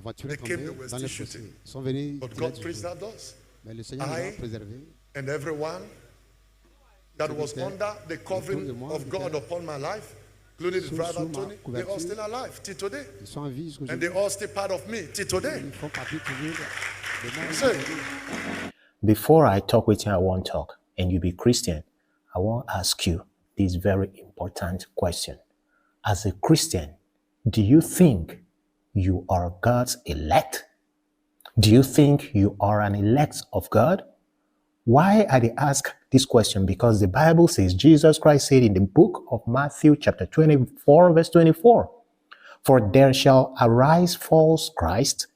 voiture They est came, they tombée were dans still les shooting. fossés. Ils sont venus But tirer God du feu. preserved us. Mais le Seigneur nous a I préservés. and everyone that was Celui under the covering autour de moi, of God upon my life, including the sous driver ma Tony, they all couverture. still alive till today. Ils sont en vie jusqu'au And jour. they all still part of me till today. Ils font partie toujours de moi. Say, Before I talk with you, I won't talk, and you be Christian, I want to ask you this very important question. As a Christian, do you think you are God's elect? Do you think you are an elect of God? Why I ask this question? Because the Bible says, Jesus Christ said in the book of Matthew chapter 24, verse 24, "For there shall arise false Christs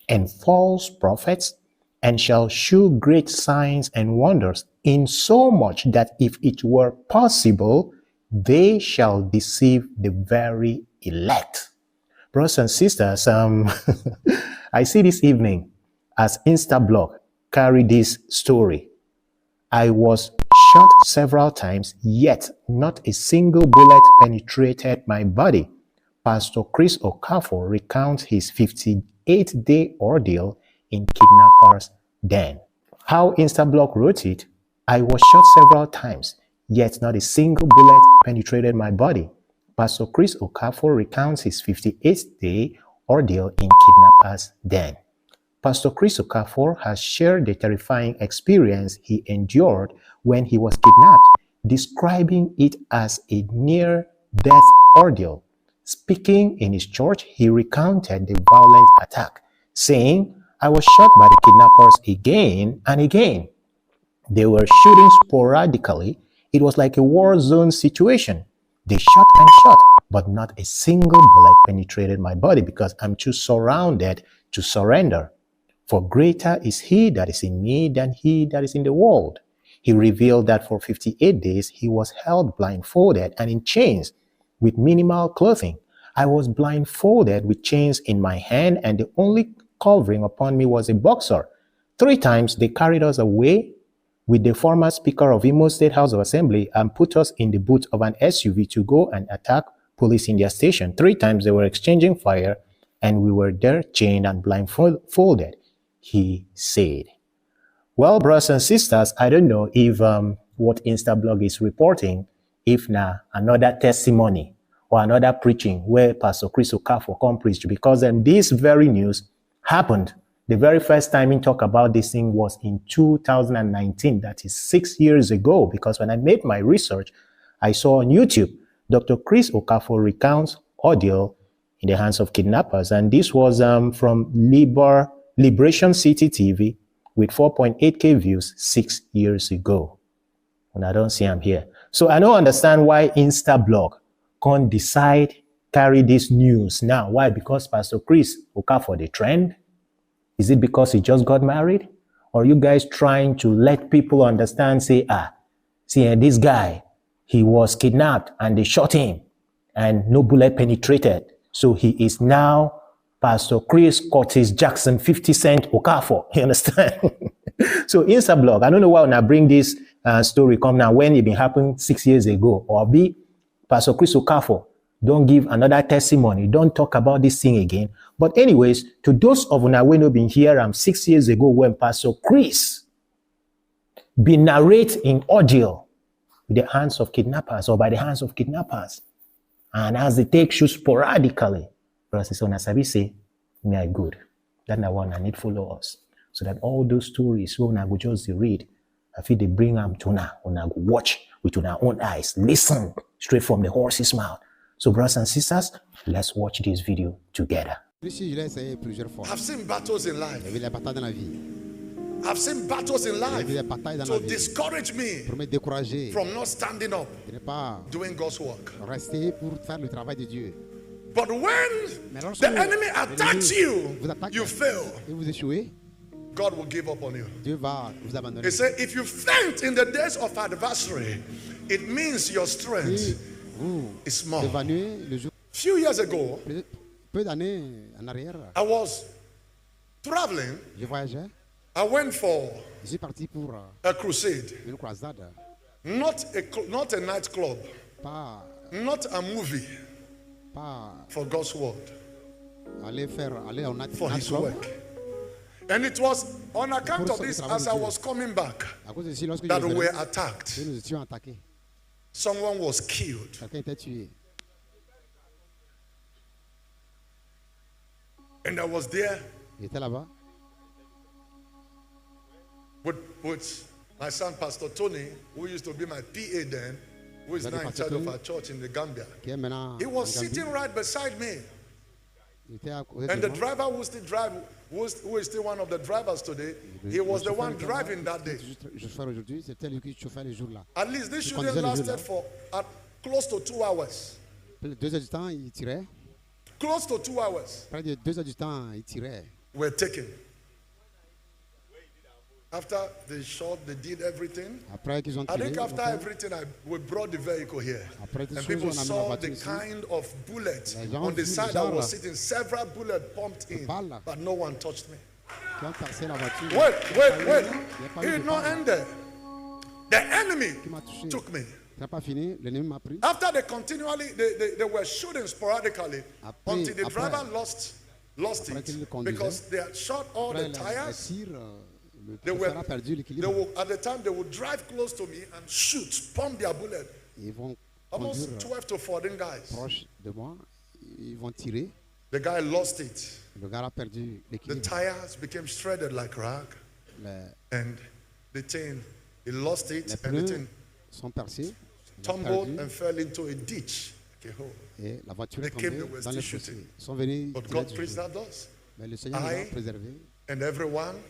and false prophets, and shall shew great signs and wonders, insomuch that if it were possible, they shall deceive the very elect." Brothers and sisters, I see this evening as Instablog carry this story. I was shot several times, yet not a single bullet penetrated my body. Pastor Chris Okafor recounts his 58-day ordeal in kidnappers' den. How Instablog wrote it, I was shot several times, yet not a single bullet penetrated my body. Pastor Chris Okafor recounts his 58-day ordeal in kidnappers' den. Pastor Chris Okafor has shared the terrifying experience he endured when he was kidnapped, describing it as a near-death ordeal. Speaking in his church, he recounted the violent attack, saying, "I was shot by the kidnappers again and again. They were shooting sporadically. It was like a war zone situation. They shot and shot, but not a single bullet penetrated my body because I'm too surrounded to surrender. For greater is he that is in me than he that is in the world." He revealed that for 58 days he was held blindfolded and in chains with minimal clothing. I was blindfolded with chains in my hand, and the only covering upon me was a boxer. 3 times they carried us away with the former Speaker of Imo State House of Assembly and put us in the boot of an SUV to go and attack police in their station. 3 times they were exchanging fire, and we were there chained and blindfolded, he said. Well, brothers and sisters, I don't know if what Instablog is reporting, if now another testimony or another preaching where Pastor Chris Okafor come preach, because this very news happened. The very first time he talked about this thing was in 2019, that is 6 years ago, because when I made my research, I saw on YouTube, Dr. Chris Okafor recounts ordeal in the hands of kidnappers, and this was from Liberation City TV with 4.8K views 6 years ago. And I don't see him here. So I don't understand why Instablog can't decide carry this news now. Why? Because Pastor Chris Okafor the trend? Is it because he just got married? Or are you guys trying to let people understand, say, this guy, he was kidnapped and they shot him and no bullet penetrated. So he is now Pastor Chris Curtis Jackson 50 Cent Okafor. You understand? So Instablog, I don't know why when I bring this story come now when it been happening 6 years ago. Or be Pastor Chris Okafor, don't give another testimony. Don't talk about this thing again. But anyways, to those of you who have been here 6 years ago when Pastor Chris been narrate in ordeal with the hands of kidnappers or by the hands of kidnappers. And as they take shoes sporadically, brothers and sisters, say, me I good. That na one I need follow us. So that all those stories, when I go just read, I feel they bring them to now, when I go watch with our own eyes, listen straight from the horse's mouth. So brothers and sisters, let's watch this video together. I've seen battles in life. I've seen battles in life to discourage me from not standing up, doing God's work. But when the enemy attacks you, you fail. God will give up on you. He said, if you faint in the days of adversary, it means your strength is small. Few years ago, I was traveling. I went for a crusade. Not a nightclub. Not a movie. For God's word. for his work. And it was on account of this, as I was coming back, that we were attacked. Someone was killed. And I was there with my son, Pastor Tony, who used to be my PA then, who is now in charge of our church in the Gambia. He was sitting right beside me. And the driver who still drive, who is still one of the drivers today, he was the one driving that day. At least this shooting lasted for close to 2 hours. Close to 2 hours. Were taken. After they shot, they did everything. I think after everything, we brought the vehicle here. And people saw the kind of bullet on the side I was sitting. Several bullets pumped in, but no one touched me. Wait. It did not end there. The enemy took me. After they were shooting sporadically until the driver lost it because they had shot all the tires. They would, at the time, they would drive close to me and shoot, pump their bullet. Almost 12 to 14 guys. The guy lost it. The tires became shredded like rag. And the thing, he lost it, and the thing tumbled and fell into a ditch. They came, they were still shooting. But God preserved us. I and everyone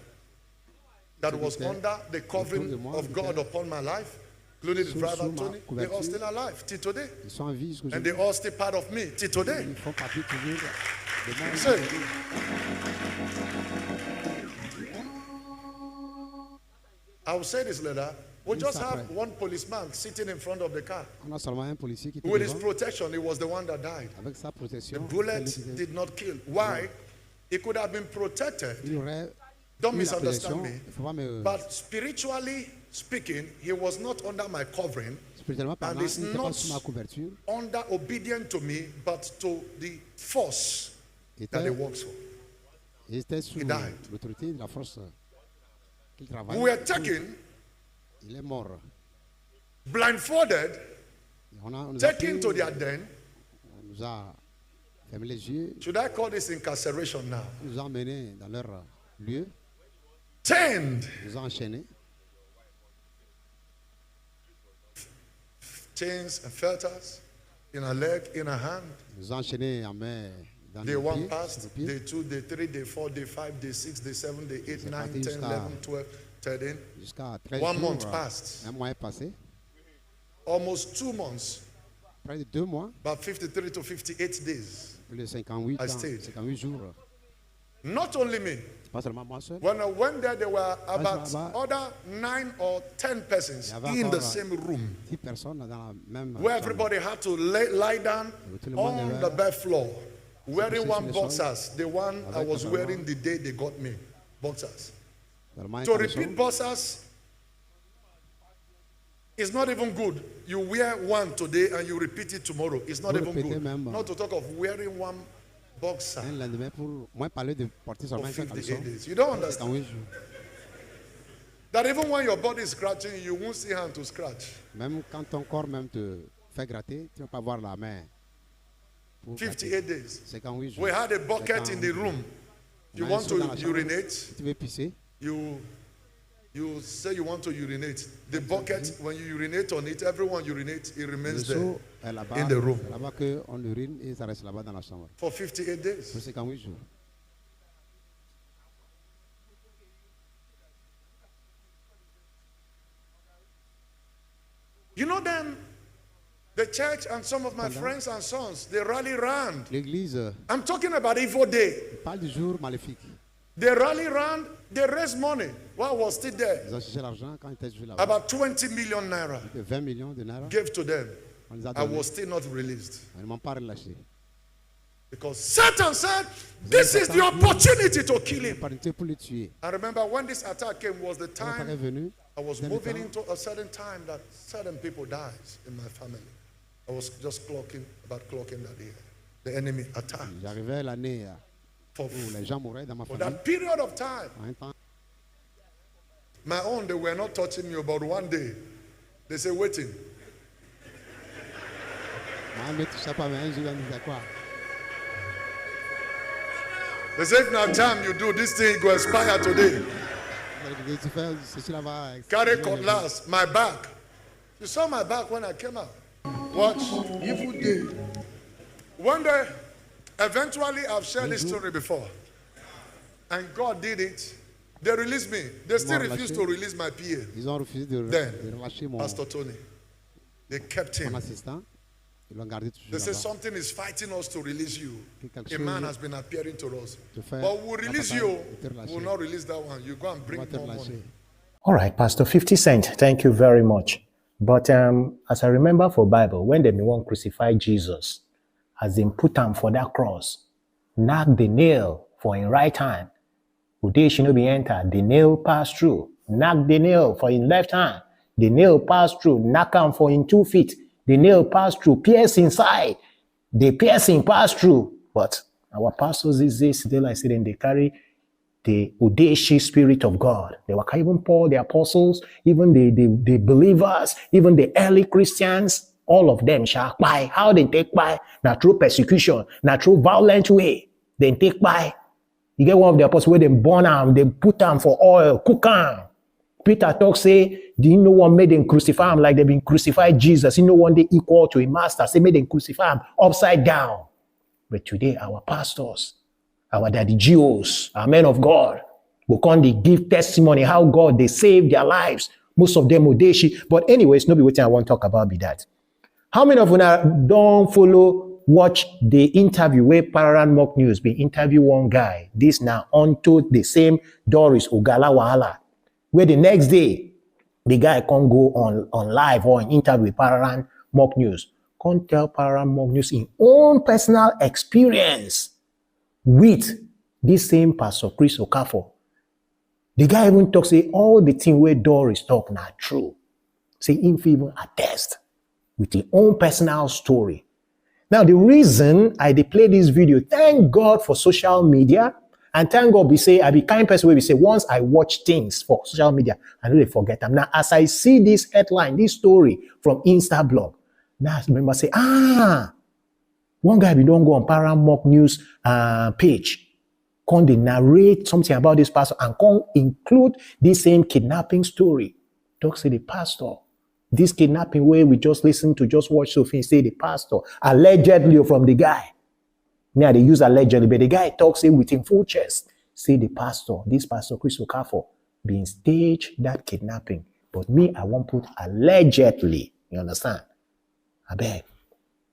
that was under the covering of God upon my life, including the driver Tony, they are still alive till today. And they all still part of me till today. Say, I will say this later. We just have one policeman sitting in front of the car. With his protection, he was the one that died. The bullet did not kill. Why? He could have been protected. Don't misunderstand me. But spiritually speaking, he was not under my covering and is not under obedient to me, but to the force that he works for. He died. We were taken, blindfolded, taken to their den. Should I call this incarceration now? Chained. Chains and fetters in a leg, in a hand. Day 1 passed, day 2, day 3, day 4, day 5, day 6, day 7, day 8, 9, 10, 11, 12, 13. 1 month passed. Almost 2 months. About 53 to 58 days. I stayed. Not only me. When I went there, there were about other 9 or 10 persons in the same room, where everybody had to lie down on the bed floor, wearing one boxers, the one I was wearing the day they got me, boxers. To repeat boxers is not even good. You wear one today and you repeat it tomorrow. It's not even good. Not to talk of wearing one boxer for 58 days. You don't understand that even when your body is scratching, you won't see hand to scratch. 58 days. We had a bucket in the room. You want to urinate? You say you want to urinate. The bucket, when you urinate on it, everyone urinates, it remains there in the room. For 58 days. You know then, the church and some of my friends and sons, they rally around. I'm talking about evil day. They rally around, they raise money. What was still there? About 20 million naira. Gave to them. I was still not released. Because Satan said, this is the opportunity to kill him. I remember when this attack came was the time I was moving into a certain time that certain people died in my family. I was just clocking that year. The enemy attacked. For Les gens mouraient dans ma for famille. that period of time. En un temps, My own, they were not touching me, but one day, they say, waiting. moi, ne touchait pas, mais un jour, on disait quoi? They say, if now time you do, this thing go expire today. Tu fais ceci là-bas. Carry cutlass, my back. You saw my back when I came out. Watch, evil day. One day, eventually, I've shared this story before. And God did it. They released me. They still refused to release my PA. Ils ont refusé de relâcher mon Pastor Tony. They kept him. assistant. Ils l'ont gardé toujours They say là-bas. something is fighting us to release you. Quelque A chose man has been appearing to us. de faire But we'll release you. te relâcher. We'll not release that one. You go and bring On va te more money. relâcher. All right, Pastor 50 Cent, thank you very much. But as I remember for Bible, when they want to crucify Jesus, as they put him for that cross, knock the nail for his right hand, Uday should not be entered, the nail passed through. Knock the nail for his left hand, the nail passed through. Knock him for his 2 feet, the nail passed through. Pierce inside, the piercing passed through. But our pastors these days, they like saying they carry the audacious spirit of God. They were even Paul, the apostles, even the believers, even the early Christians, all of them shall buy. How they take by? Not through persecution, not through violent way. They take by. You get one of the apostles where they burn them, they put them for oil, cook them. Peter talk say, do you know what made them crucify him like they've been crucified Jesus? You know one day equal to a master. Say made them crucify him upside down. But today our pastors, our daddy Jews, our men of God, will come they give testimony how God they saved their lives. Most of them audacious. But anyways, nobody waiting I want to talk about be that. How many of you don't watch the interview where Pararan Mock News be interview one guy? This now onto the same Doris Ogala Wahala, where the next day the guy can't go on live or an interview with Pararan Mock News. Can't tell Pararan Mock News in own personal experience with this same Pastor Chris Okafor. The guy even talks, say, all the thing where Doris talk not true. Say, him even attest with his own personal story. Now, the reason I play this video, thank God for social media, and thank God we say, I be kind person where we say, once I watch things for social media, I really forget them. Now, as I see this headline, this story from Instablog, now I remember say, one guy we don't go on Pararan Mock News page. Can they narrate something about this pastor and can include this same kidnapping story? Talk say the pastor. This kidnapping where we just listen to, just watch Sophie say the pastor, allegedly from the guy. Now they use allegedly, but the guy talks say with him full chest. Say the pastor, this Pastor Chris Okafor, being staged that kidnapping. But me, I won't put allegedly. You understand? I beg.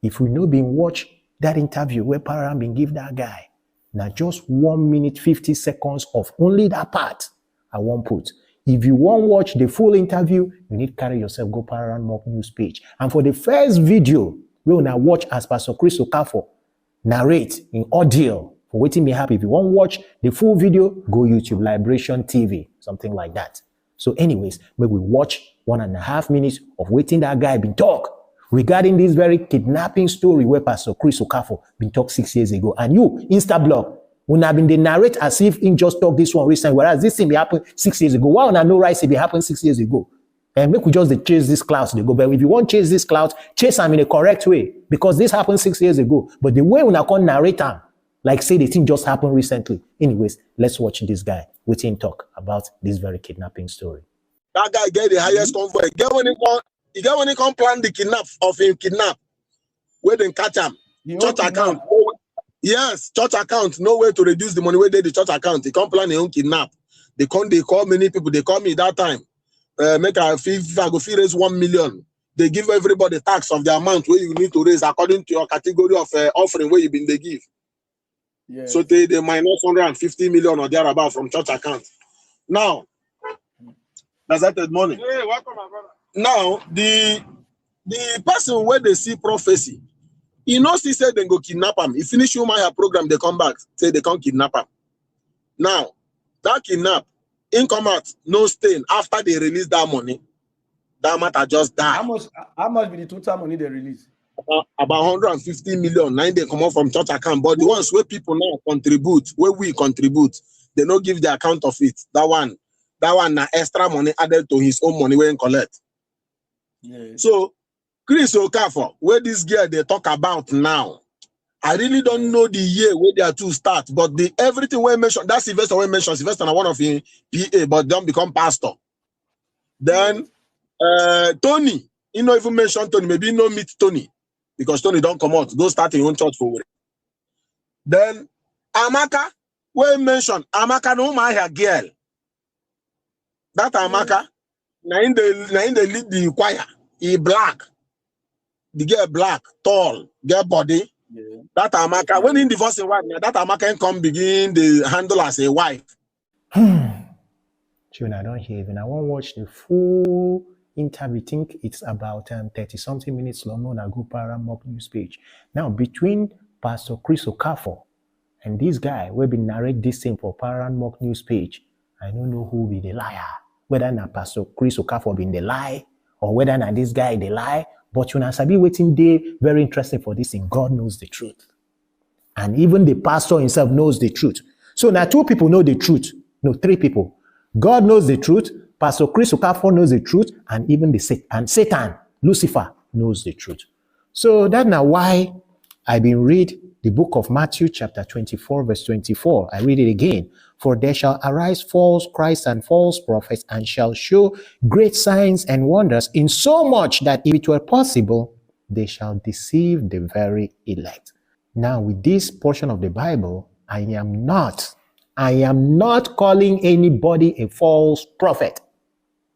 If we know being watch that interview where Pararan been give that guy, now just 1 minute 50 seconds of only that part, I won't put. If you won't watch the full interview, you need to carry yourself, go Pararan Mock News page. And for the first video, we will now watch as Pastor Chris Okafor narrate in ordeal for waiting me happy. If you won't watch the full video, go YouTube, Liberation TV, something like that. So anyways, maybe we watch 1.5 minutes of waiting that guy been talk regarding this very kidnapping story where Pastor Chris Okafor been talk 6 years ago. And you, Instablog, when I've been the narrate as if in just talk this one recently, whereas this thing be happened 6 years ago. Why on I know right it be happened 6 years ago? And make we just chase this cloud they go. But if you want to chase this cloud, chase them in a correct way. Because this happened 6 years ago. But the way when I can narrate them, like say the thing just happened recently. Anyways, let's watch this guy with him talk about this very kidnapping story. That guy get the highest convoy. He get when he come plan the kidnap. Where they catch him. Church account. Yes, church account. No way to reduce the money where they the church account. He come plan his own kidnap. They call many people. They call me that time. Make a fee. If I go fee raise 1 million. They give everybody tax of the amount where you need to raise according to your category of offering where you been they give. Yes. So they minus 150 million or thereabout from church account. Now, that's that money. Hey, welcome, my brother. Now, the person where they see prophecy, he knows he said they go kidnap him. He finish your program, they come back, say they can't kidnap him. Now, that kidnap, in come out, no stain after they release that money. That matter just die. How much be the total money they release? about 150 million. 9 they come out from church account, but the ones where people now contribute, where we contribute, they don't give the account of it. That one na extra money added to his own money when collect. Yeah. So Chris Okafor, where this girl they talk about now, I really don't know the year where they are to start, but the everything we mentioned, that's Sylvester we mentioned. Sylvester na one of him PA, but don't become pastor. Then Tony, you know, even mention Tony, maybe no meet Tony, because Tony don't come out, go start your own church for it. Then Amaka, we mentioned Amaka no my girl. That Amaka, na in the lead the choir, he black. The girl black, tall, girl body. Yeah. That Amaka, when in divorce a wife, that Amaka can come begin the handle as a wife. Children, I don't hear even. I won't watch the full interview. Think it's about 30-something minutes long on a group Mock News page. Now, between Pastor Chris Okafor and this guy, we've been narrate this thing for Mock News page. I don't know who be the liar. Whether not Pastor Chris Okafor been the lie, or whether not this guy the lie. But you know, Sabi waiting day, very interesting for this thing. God knows the truth. And even the pastor himself knows the truth. So now 2 people know the truth. No, 3 people. God knows the truth. Pastor Chris Okafor knows the truth. And even the Satan, Lucifer, knows the truth. So that's now why I've been read the book of Matthew chapter 24 verse 24. I read it again. For there shall arise false Christs and false prophets, and shall show great signs and wonders, in so much that if it were possible, they shall deceive the very elect. Now, with this portion of the Bible, I am not calling anybody a false prophet.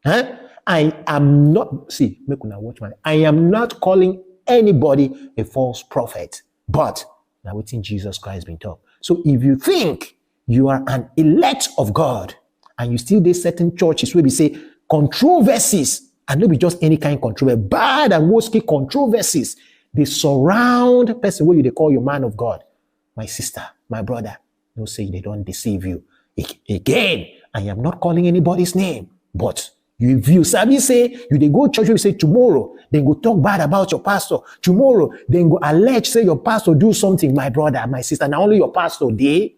Huh? I am not, see, make una watch my, I am not calling anybody a false prophet, but now within Jesus Christ being taught. So if you think you are an elect of God, and you still do certain churches where we say controversies, and not be just any kind of controversy, bad and mostly controversies, they surround the person where you call your man of God. My sister, my brother, no say they don't deceive you. Again, I am not calling anybody's name, but if you Sabi say, you they go church, you say tomorrow, then go talk bad about your pastor. Tomorrow, then go allege, say your pastor do something, my brother, my sister, now only your pastor, they.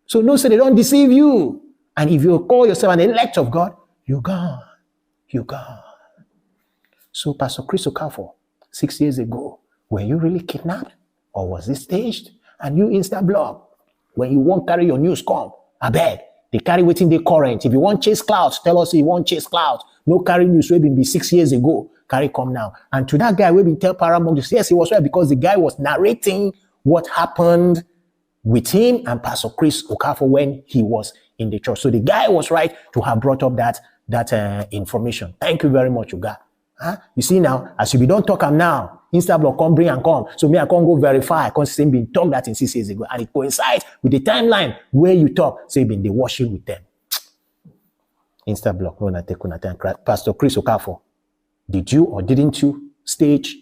So no, say they don't deceive you. And if you call yourself an elect of God, you're gone. You're gone. So Pastor Chris Okafor, 6 years ago, were you really kidnapped? Or was it staged? And you Insta blog, when you won't carry your news come, I beg, they carry waiting the current. If you want chase clouds, tell us you want chase clouds. No carry news, we been 6 years ago. Carry come now. And to that guy, we been tell Paramount, yes, it was right because the guy was narrating what happened with him and Pastor Chris Okafor when he was in the church. So the guy was right to have brought up that information. Thank you very much, Uga. Huh? You see now, as you don't talk am now, Instablog come bring and come. So me, I can't go verify. I can't say been talk that in 6 years ago. And it coincides with the timeline where you talk. So you been they worship with them. Instablog, no, not take on time. Pastor Chris Okafor, did you or didn't you stage